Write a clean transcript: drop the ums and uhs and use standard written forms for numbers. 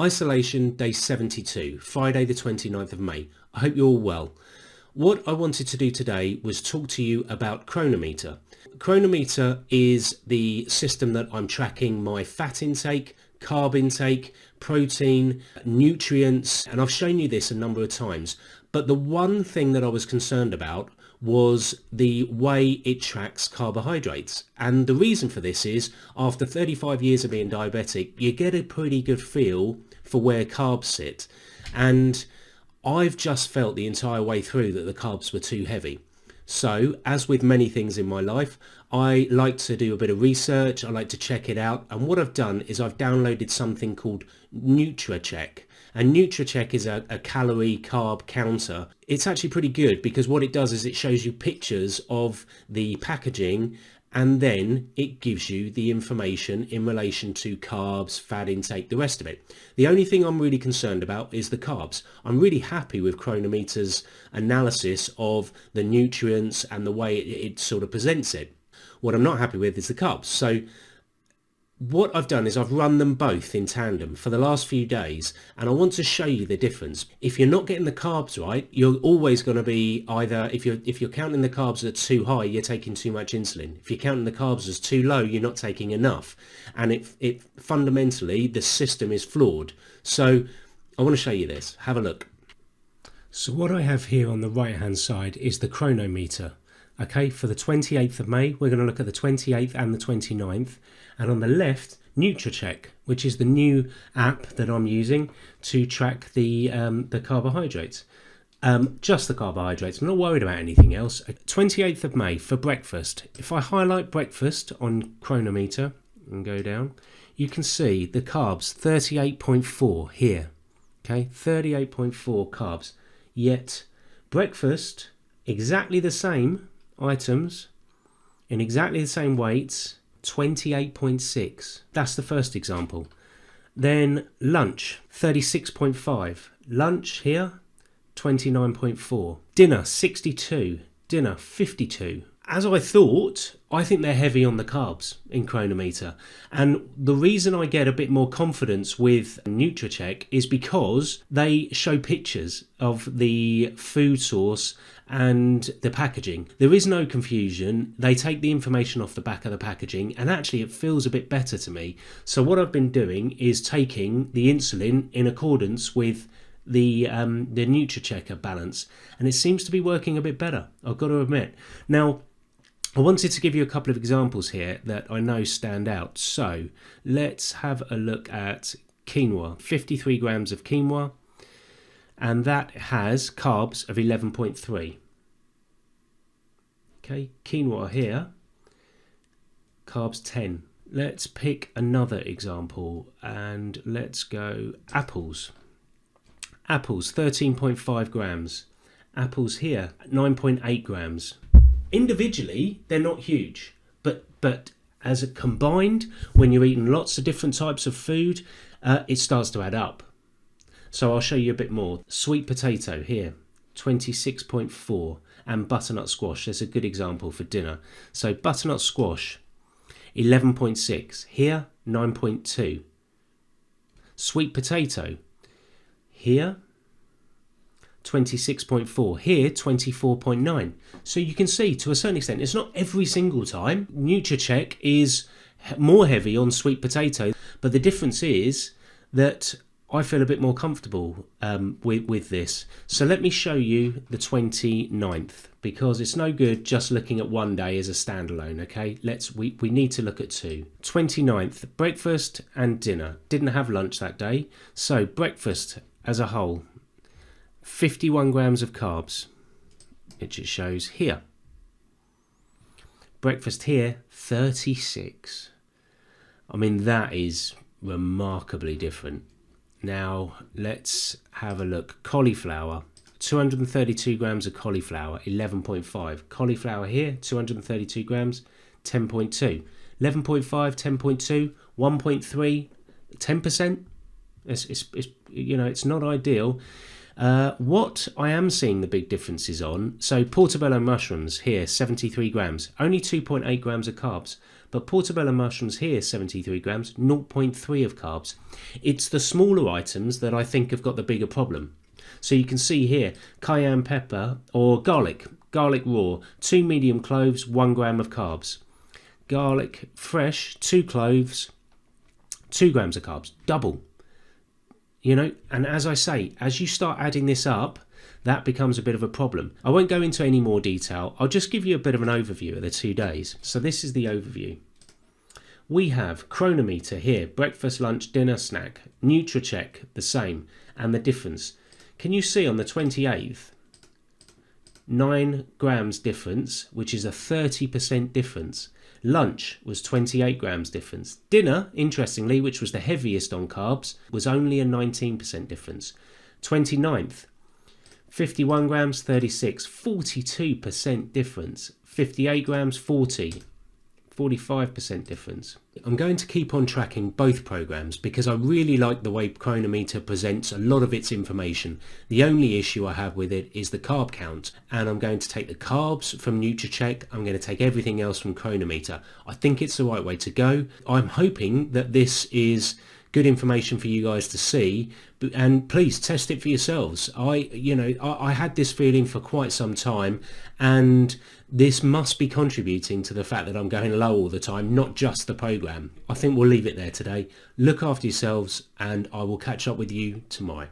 Isolation day 72, Friday the 29th of May. I hope you're all well. What I wanted to do today was talk to you about Cronometer. Cronometer is the system that I'm tracking my fat intake, carb intake, protein, nutrients, and I've shown you this a number of times. But the one thing that I was concerned about was the way it tracks carbohydrates. And the reason for this is, after 35 years of being diabetic, you get a pretty good feel for where carbs sit. And I've just felt the entire way through that the carbs were too heavy. So, as with many things in my life, I like to do a bit of research, I like to check it out, and what I've done is I've downloaded something called Nutra Check. And Nutra Check is a calorie carb counter. It's actually pretty good because what it does is it shows you pictures of the packaging and then it gives you the information in relation to carbs, fat intake, the rest of it. The only thing I'm really concerned about is the carbs. I'm really happy with Cronometer's analysis of the nutrients and the way it sort of presents it. What I'm not happy with is the carbs. So what I've done is I've run them both in tandem for the last few days, and I want to show you the difference. If you're not getting the carbs right, you're always going to be either, if you're counting the carbs as too high, you're taking too much insulin. If you're counting the carbs as too low, you're not taking enough. And it fundamentally, the system is flawed. So I want to show you this. Have a look. So what I have here on the right hand side is the Cronometer. Okay, for the 28th of May, we're going to look at the 28th and the 29th. And on the left, Nutra Check, which is the new app that I'm using to track the carbohydrates. Just the carbohydrates. I'm not worried about anything else. 28th of May for breakfast. If I highlight breakfast on Cronometer and go down, you can see the carbs, 38.4 here. Okay, 38.4 carbs. Yet breakfast, exactly the same items in exactly the same weights, 28.6. That's the first example. Then lunch, 36.5. Lunch here, 29.4. Dinner, 62. Dinner, 52. As I thought, I think they're heavy on the carbs in Cronometer. And the reason I get a bit more confidence with Nutra Check is because they show pictures of the food source and the packaging. There is no confusion. They take the information off the back of the packaging, and actually it feels a bit better to me. So what I've been doing is taking the insulin in accordance with the NutriChecker balance, and it seems to be working a bit better, I've got to admit. Now, I wanted to give you a couple of examples here that I know stand out. So let's have a look at quinoa. 53 grams of quinoa, and that has carbs of 11.3. Okay, quinoa here, carbs 10. Let's pick another example and let's go apples. Apples, 13.5 grams. Apples here, 9.8 grams. Individually, they're not huge, but as a combined, when you're eating lots of different types of food, it starts to add up. So I'll show you a bit more. Sweet potato here, 26.4, and butternut squash. There's a good example for dinner. So butternut squash, 11.6. Here, 9.2. Sweet potato, here, 26.4. Here, 24.9. So you can see, to a certain extent, it's not every single time. NutriCheck is more heavy on sweet potato, but the difference is that I feel a bit more comfortable with this. So let me show you the 29th, because it's no good just looking at one day as a standalone, okay? We need to look at two. 29th, breakfast and dinner. Didn't have lunch that day. So breakfast as a whole, 51 grams of carbs, which it shows here. Breakfast here, 36. I mean, that is remarkably different. Now, let's have a look. Cauliflower, 232 grams of cauliflower, 11.5. Cauliflower here, 232 grams, 10.2. 11.5, 10.2, 1.3, 10%. It's not ideal. What I am seeing the big differences on, so portobello mushrooms here, 73 grams, only 2.8 grams of carbs, but portobello mushrooms here, 73 grams, 0.3 of carbs. It's the smaller items that I think have got the bigger problem. So you can see here, cayenne pepper or garlic raw, 2 medium cloves, 1 gram of carbs. Garlic fresh, 2 cloves, 2 grams of carbs, double. You know, and as I say, as you start adding this up, that becomes a bit of a problem. I won't go into any more detail. I'll just give you a bit of an overview of the 2 days. So this is the overview. We have Cronometer here, breakfast, lunch, dinner, snack. Nutra Check, the same, and the difference. Can you see on the 28th, 9 grams difference, which is a 30% difference. Lunch was 28 grams difference. Dinner, interestingly, which was the heaviest on carbs, was only a 19% difference. 29th, 51 grams, 36, 42% difference. 58 grams, 40, 45% difference. I'm going to keep on tracking both programs because I really like the way Cronometer presents a lot of its information. The only issue I have with it is the carb count, and I'm going to take the carbs from Nutra Check. I'm going to take everything else from Cronometer. I think it's the right way to go. I'm hoping that this is good information for you guys to see, and please test it for yourselves. I had this feeling for quite some time, and this must be contributing to the fact that I'm going low all the time, not just the program. I think we'll leave it there today. Look after yourselves, and I will catch up with you tomorrow.